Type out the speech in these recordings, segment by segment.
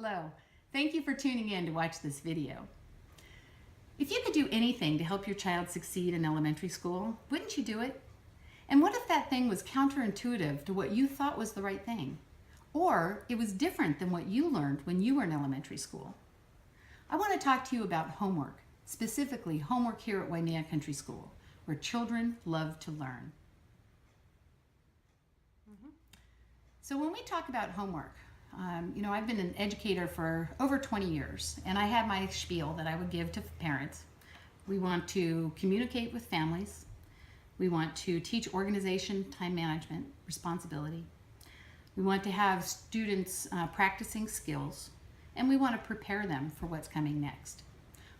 Hello, thank you for tuning in to watch this video. If you could do anything to help your child succeed in elementary school, wouldn't you do it? And what if that thing was counterintuitive to what you thought was the right thing? Or it was different than what you learned when you were in elementary school? I want to talk to you about homework, specifically homework here at Waimea Country School, where children love to learn. So when we talk about homework, I've been an educator for over 20 years, and I have my spiel that I would give to parents. We want to communicate with families. We want to teach organization, time management, responsibility. We want to have students practicing skills, and we want to prepare them for what's coming next.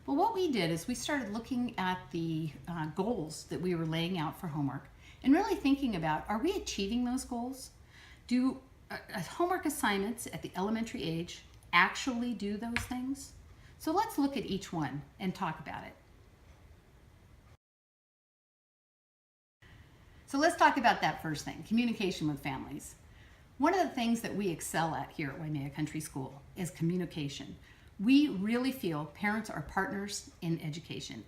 Well, what we did is we started looking at the goals that we were laying out for homework and really thinking about, are we achieving those goals? Do homework assignments at the elementary age actually do those things? So let's look at each one and talk about it. So let's talk about that first thing, communication with families. One of the things that we excel at here at Waimea Country School is communication. We really feel parents are partners in education.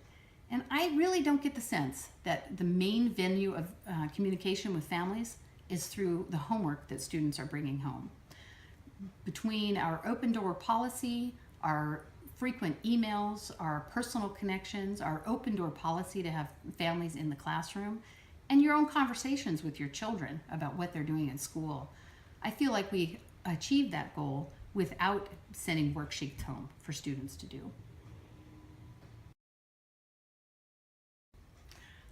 And I really don't get the sense that the main venue of communication with families is through the homework that students are bringing home. Between our open door policy, our frequent emails, our personal connections, our open door policy to have families in the classroom, and your own conversations with your children about what they're doing in school, I feel like we achieved that goal without sending worksheets home for students to do.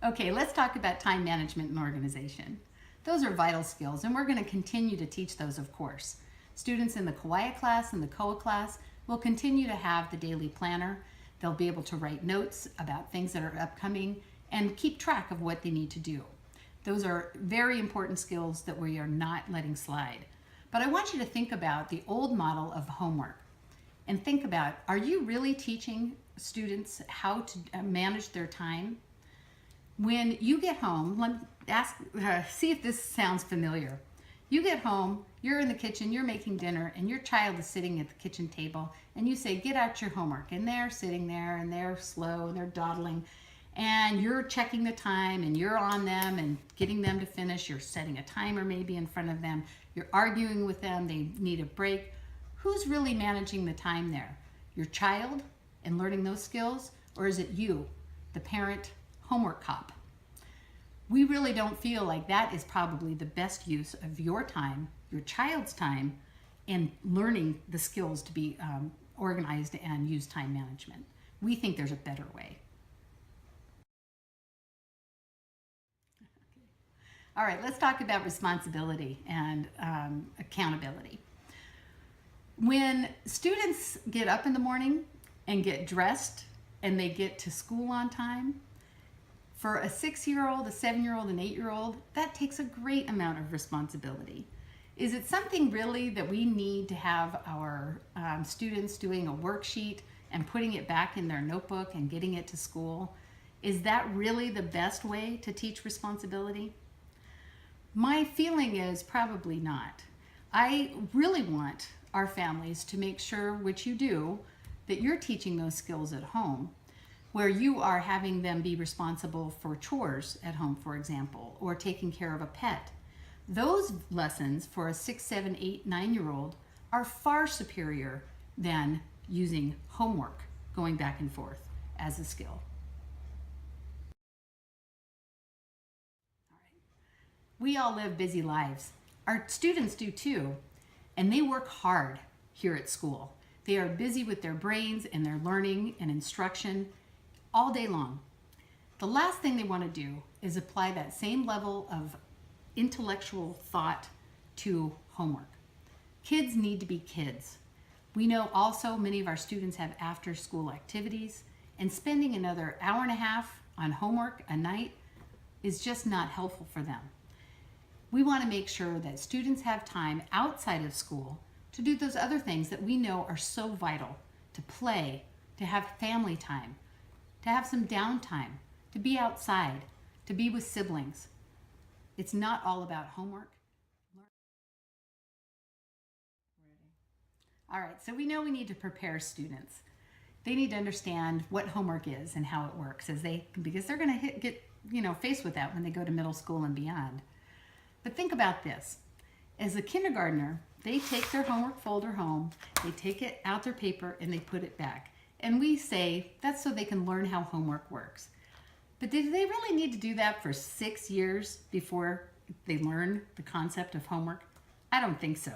Okay, let's talk about time management and organization. Those are vital skills, and we're going to continue to teach those, of course. Students in the Kauai class and the Koa class will continue to have the daily planner. They'll be able to write notes about things that are upcoming and keep track of what they need to do. Those are very important skills that we are not letting slide. But I want you to think about the old model of homework and think about, are you really teaching students how to manage their time? When you get home, see if this sounds familiar. You get home, you're in the kitchen, you're making dinner, and your child is sitting at the kitchen table, and you say, get out your homework. And they're sitting there, and they're slow, and they're dawdling, and you're checking the time, and you're on them and getting them to finish. You're setting a timer maybe in front of them. You're arguing with them. They need a break. Who's really managing the time there? Your child and learning those skills, or is it you, the parent homework cop? We really don't feel like that is probably the best use of your time, your child's time, in learning the skills to be organized and use time management. We think there's a better way. All right, let's talk about responsibility and accountability. When students get up in the morning and get dressed and they get to school on time, for a 6-year-old, a 7-year-old, an 8-year-old, that takes a great amount of responsibility. Is it something really that we need to have our students doing a worksheet and putting it back in their notebook and getting it to school? Is that really the best way to teach responsibility? My feeling is probably not. I really want our families to make sure, which you do, that you're teaching those skills at home, where you are having them be responsible for chores at home, for example, or taking care of a pet. Those lessons for a 6, 7, 8, 9-year-old are far superior than using homework, going back and forth as a skill. All right. We all live busy lives. Our students do too, and they work hard here at school. They are busy with their brains and their learning and instruction all day long. The last thing they want to do is apply that same level of intellectual thought to homework. Kids need to be kids. We know also many of our students have after-school activities, and spending another hour and a half on homework a night is just not helpful for them. We want to make sure that students have time outside of school to do those other things that we know are so vital, to play, to have family time, to have some downtime, to be outside, to be with siblings. It's not all about homework. All right, so we know we need to prepare students. They need to understand what homework is and how it works because they're going to get faced with that when they go to middle school and beyond. But think about this. As a kindergartner, they take their homework folder home, they take it out their paper, and they put it back. And we say that's so they can learn how homework works. But do they really need to do that for 6 years before they learn the concept of homework? I don't think so.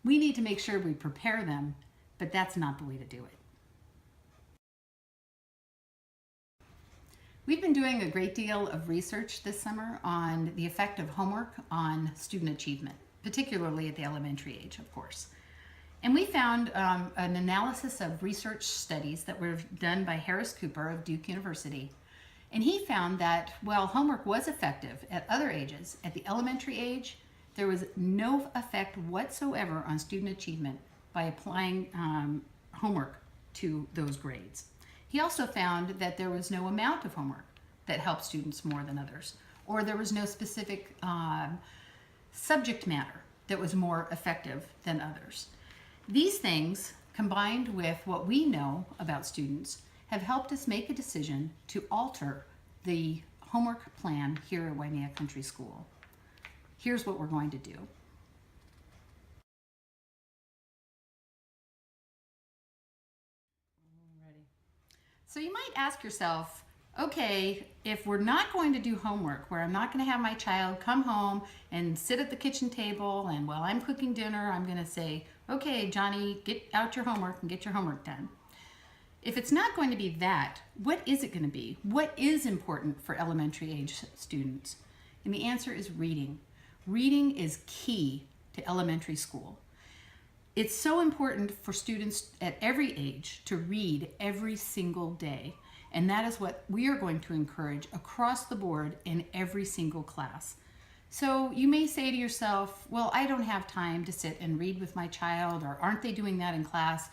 We need to make sure we prepare them, but that's not the way to do it. We've been doing a great deal of research this summer on the effect of homework on student achievement, particularly at the elementary age, of course. And we found an analysis of research studies that were done by Harris Cooper of Duke University. And he found that while homework was effective at other ages, at the elementary age, there was no effect whatsoever on student achievement by applying homework to those grades. He also found that there was no amount of homework that helped students more than others, or there was no specific subject matter that was more effective than others. These things, combined with what we know about students, have helped us make a decision to alter the homework plan here at Waimea Country School. Here's what we're going to do. So you might ask yourself, okay, if we're not going to do homework, where I'm not going to have my child come home and sit at the kitchen table and while I'm cooking dinner, I'm going to say, okay, Johnny, get out your homework and get your homework done. If it's not going to be that, what is it going to be? What is important for elementary age students? And the answer is reading. Reading is key to elementary school. It's so important for students at every age to read every single day. And that is what we are going to encourage across the board in every single class. So you may say to yourself, well, I don't have time to sit and read with my child, or aren't they doing that in class?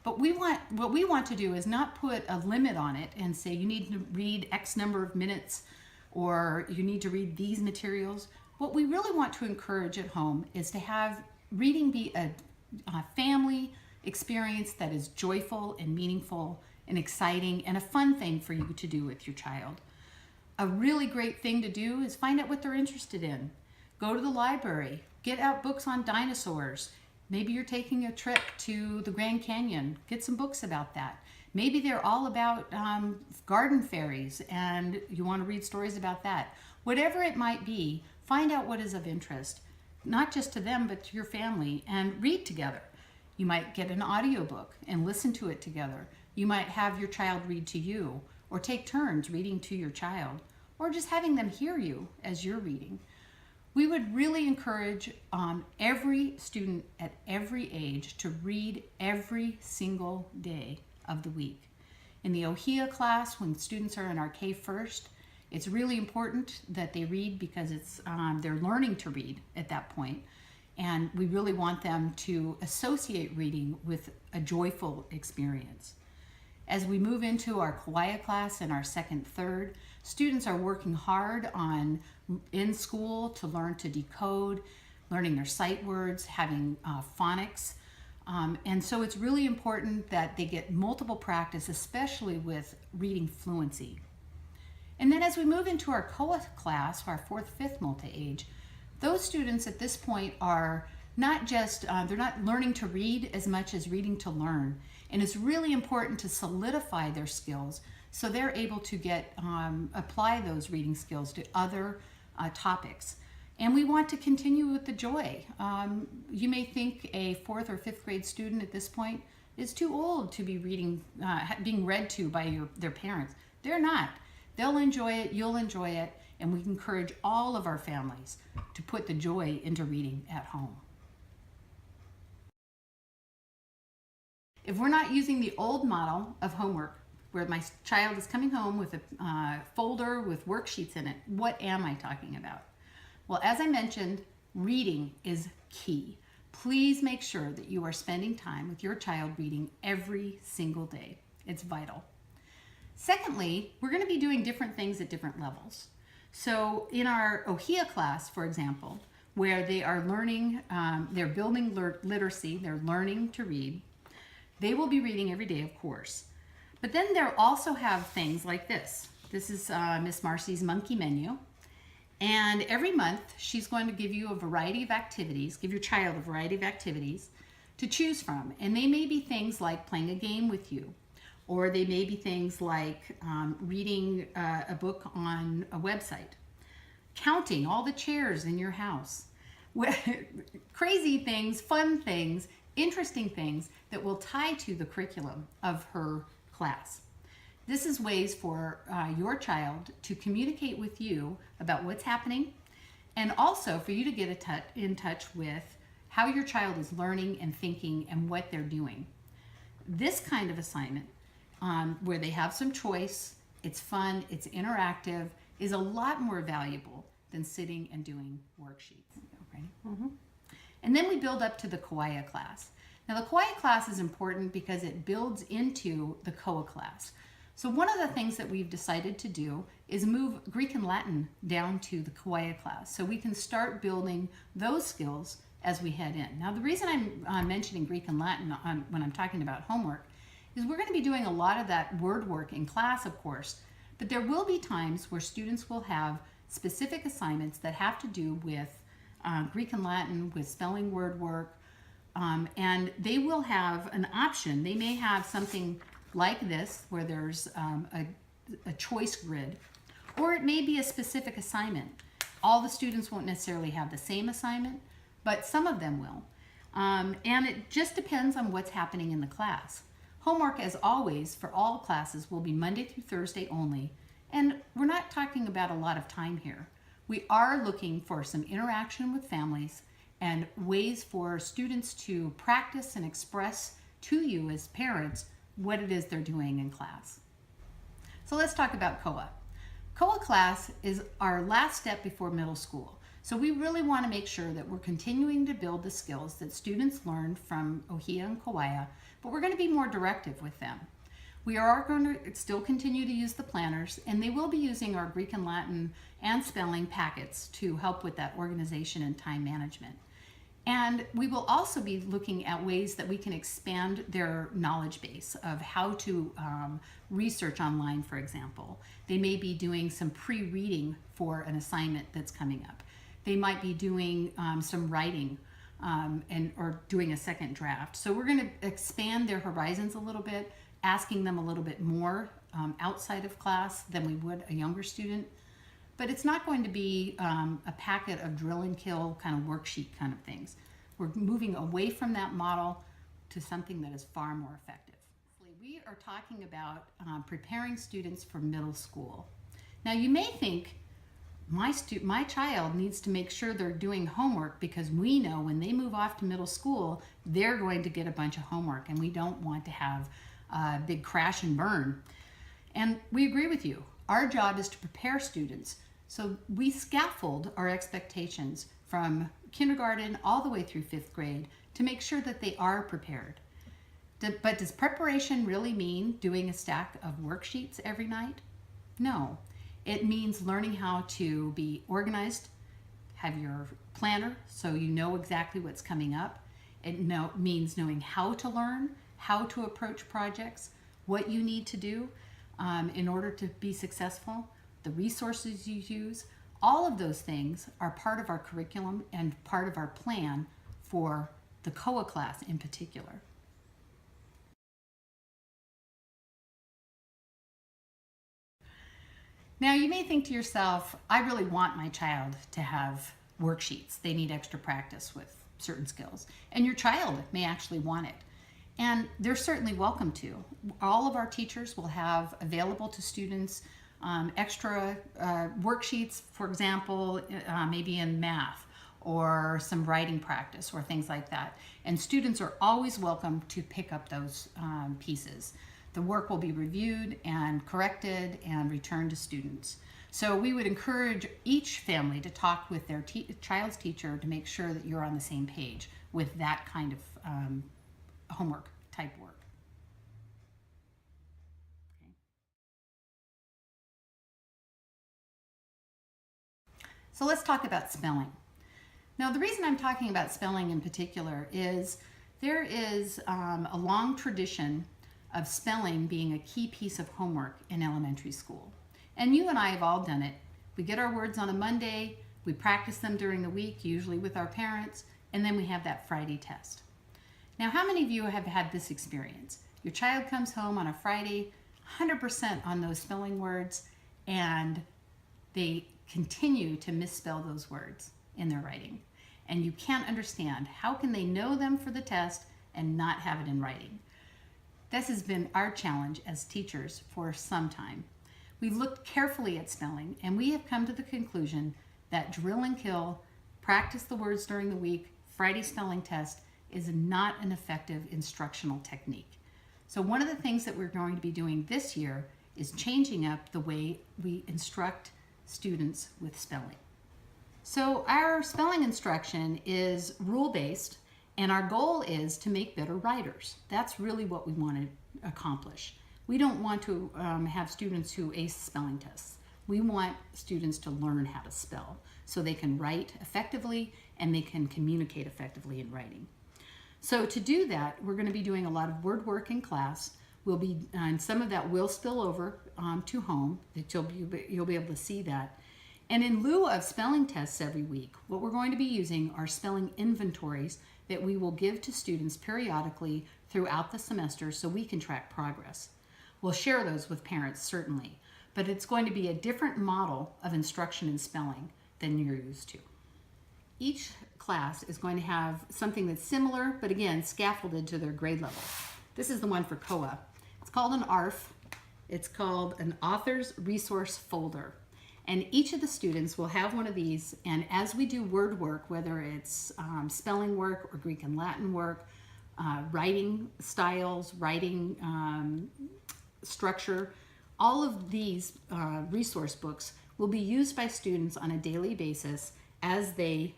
But what we want to do is not put a limit on it and say you need to read X number of minutes or you need to read these materials. What we really want to encourage at home is to have reading be a family experience that is joyful and meaningful and exciting and a fun thing for you to do with your child. A really great thing to do is find out what they're interested in. Go to the library, get out books on dinosaurs. Maybe you're taking a trip to the Grand Canyon, get some books about that. Maybe they're all about garden fairies and you want to read stories about that. Whatever it might be, find out what is of interest, not just to them, but to your family, and read together. You might get an audiobook and listen to it together. You might have your child read to you, or take turns reading to your child, or just having them hear you as you're reading. We would really encourage every student at every age to read every single day of the week. In the OHIA class, when students are in our K-1st, it's really important that they read because they're learning to read at that point. And we really want them to associate reading with a joyful experience. As we move into our Kauai class and our 2nd, 3rd, students are working hard in school to learn to decode, learning their sight words, having phonics. And so it's really important that they get multiple practice, especially with reading fluency. And then as we move into our COA class, our 4th, 5th multi-age, those students at this point are not just, they're not learning to read as much as reading to learn. And it's really important to solidify their skills so they're able to apply those reading skills to other topics. And we want to continue with the joy. You may think a 4th or 5th grade student at this point is too old to be being read to by their parents. They're not. They'll enjoy it, you'll enjoy it, and we encourage all of our families to put the joy into reading at home. If we're not using the old model of homework, where my child is coming home with a folder with worksheets in it, what am I talking about? Well, as I mentioned, reading is key. Please make sure that you are spending time with your child reading every single day. It's vital. Secondly, we're going to be doing different things at different levels. So in our OHIA class, for example, where they are learning, they're building literacy, they're learning to read. They will be reading every day, of course. But then they'll also have things like this. This is Miss Marcy's Monkey Menu. And every month, she's going to give you a variety of activities, give your child a variety of activities to choose from. And they may be things like playing a game with you, or they may be things like reading a book on a website, counting all the chairs in your house, crazy things, fun things, interesting things that will tie to the curriculum of her class. This is ways for your child to communicate with you about what's happening, and also for you to get in touch with how your child is learning and thinking and what they're doing. This kind of assignment, where they have some choice, it's fun, it's interactive, is a lot more valuable than sitting and doing worksheets. Ready? Mm-hmm. And then we build up to the Kauai class. Now the Kauai class is important because it builds into the Koa class. So one of the things that we've decided to do is move Greek and Latin down to the Kauai class so we can start building those skills as we head in. Now the reason I'm mentioning Greek and Latin when I'm talking about homework is we're going to be doing a lot of that word work in class, of course, but there will be times where students will have specific assignments that have to do with Greek and Latin, with spelling word work, and they will have an option. They may have something like this where there's a choice grid, or it may be a specific assignment. All the students won't necessarily have the same assignment, but some of them will. And it just depends on what's happening in the class. Homework, as always, for all classes will be Monday through Thursday only, and we're not talking about a lot of time here. We are looking for some interaction with families and ways for students to practice and express to you as parents what it is they're doing in class. So let's talk about Koa. Koa class is our last step before middle school. So we really want to make sure that we're continuing to build the skills that students learned from Ohia and Kauai, but we're going to be more directive with them. We are going to still continue to use the planners, and they will be using our Greek and Latin and spelling packets to help with that organization and time management. And we will also be looking at ways that we can expand their knowledge base of how to research online, for example. They may be doing some pre-reading for an assignment that's coming up. They might be doing some writing or doing a second draft. So we're going to expand their horizons a little bit, asking them a little bit more outside of class than we would a younger student. But it's not going to be a packet of drill and kill kind of worksheet kind of things. We're moving away from that model to something that is far more effective. We are talking about preparing students for middle school. Now you may think, my child needs to make sure they're doing homework because we know when they move off to middle school, they're going to get a bunch of homework and we don't want to have a big crash and burn. And we agree with you. Our job is to prepare students. So we scaffold our expectations from kindergarten all the way through 5th grade to make sure that they are prepared. But does preparation really mean doing a stack of worksheets every night? No. It means learning how to be organized, have your planner so you know exactly what's coming up. It means knowing how to learn, how to approach projects, what you need to do in order to be successful, the resources you use. All of those things are part of our curriculum and part of our plan for the Koa class in particular. Now you may think to yourself, I really want my child to have worksheets. They need extra practice with certain skills. And your child may actually want it. And they're certainly welcome to. All of our teachers will have available to students extra worksheets, for example, maybe in math or some writing practice or things like that. And students are always welcome to pick up those pieces. The work will be reviewed and corrected and returned to students. So we would encourage each family to talk with their child's teacher to make sure that you're on the same page with that kind of homework type work. Okay. So let's talk about spelling. Now, the reason I'm talking about spelling in particular is there is a long tradition of spelling being a key piece of homework in elementary school. And you and I have all done it. We get our words on a Monday, we practice them during the week, usually with our parents, and then we have that Friday test. Now, how many of you have had this experience? Your child comes home on a Friday, 100% on those spelling words, and they continue to misspell those words in their writing. And you can't understand, how can they know them for the test and not have it in writing? This has been our challenge as teachers for some time. We've looked carefully at spelling, and we have come to the conclusion that drill and kill, practice the words during the week, Friday spelling test is not an effective instructional technique. So one of the things that we're going to be doing this year is changing up the way we instruct students with spelling. So our spelling instruction is rule-based, and our goal is to make better writers. That's really what we want to accomplish. We don't want to have students who ace spelling tests. We want students to learn how to spell so they can write effectively and they can communicate effectively in writing. So to do that, we're going to be doing a lot of word work in class. And some of that will spill over to home. You'll be able to see that. And in lieu of spelling tests every week, what we're going to be using are spelling inventories that we will give to students periodically throughout the semester so we can track progress. We'll share those with parents, certainly, but it's going to be a different model of instruction in spelling than you're used to. Each class is going to have something that's similar, but again, scaffolded to their grade level. This is the one for COA. It's called an ARF. It's called an Author's Resource Folder. And each of the students will have one of these, and as we do word work, whether it's spelling work or Greek and Latin work, writing styles, writing structure, all of these resource books will be used by students on a daily basis as they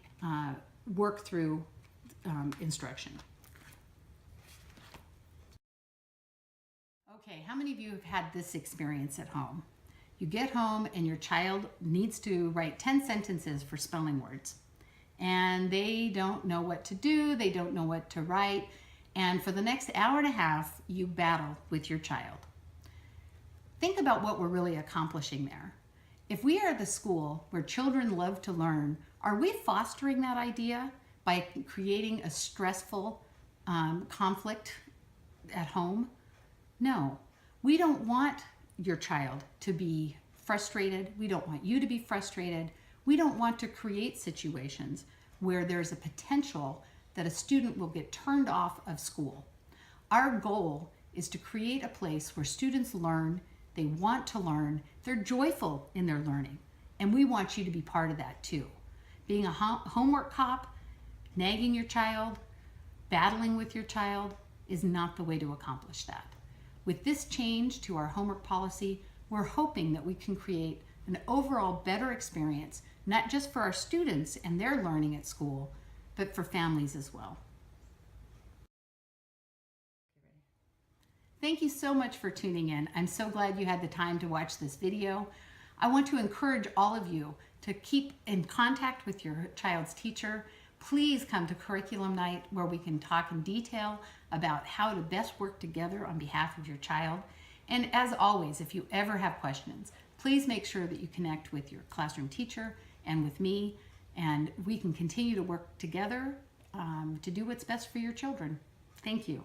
work through instruction. Okay, how many of you have had this experience at home? You get home and your child needs to write 10 sentences for spelling words, and they don't know what to do, they don't know what to write, and for the next hour and a half, you battle with your child. Think about what we're really accomplishing there. If we are the school where children love to learn, are we fostering that idea by creating a stressful conflict at home? No, we don't want your child to be frustrated. We don't want you to be frustrated. We don't want to create situations where there's a potential that a student will get turned off of school. Our goal is to create a place where students learn, they want to learn, they're joyful in their learning, and we want you to be part of that too. Being a homework cop, nagging your child, battling with your child is not the way to accomplish that. With this change to our homework policy, we're hoping that we can create an overall better experience, not just for our students and their learning at school, but for families as well. Thank you so much for tuning in. I'm so glad you had the time to watch this video. I want to encourage all of you to keep in contact with your child's teacher. Please come to curriculum night where we can talk in detail about how to best work together on behalf of your child. And as always, if you ever have questions, please make sure that you connect with your classroom teacher and with me, and we can continue to work together to do what's best for your children. Thank you.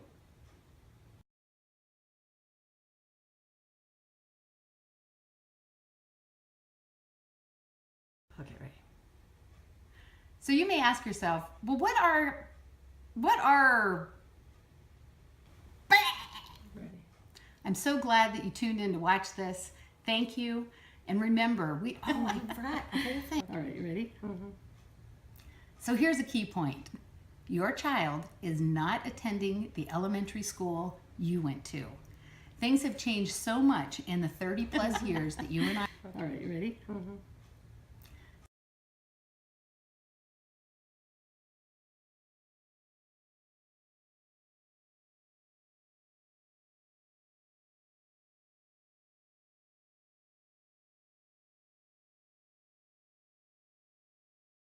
Okay, right. So you may ask yourself, well, what are I'm so glad that you tuned in to watch this. Thank you. And remember, I forgot the whole thing. All right, you ready? Mm-hmm. So here's a key point. Your child is not attending the elementary school you went to. Things have changed so much in the 30 plus years that you and I... All right, you ready? Mm-hmm.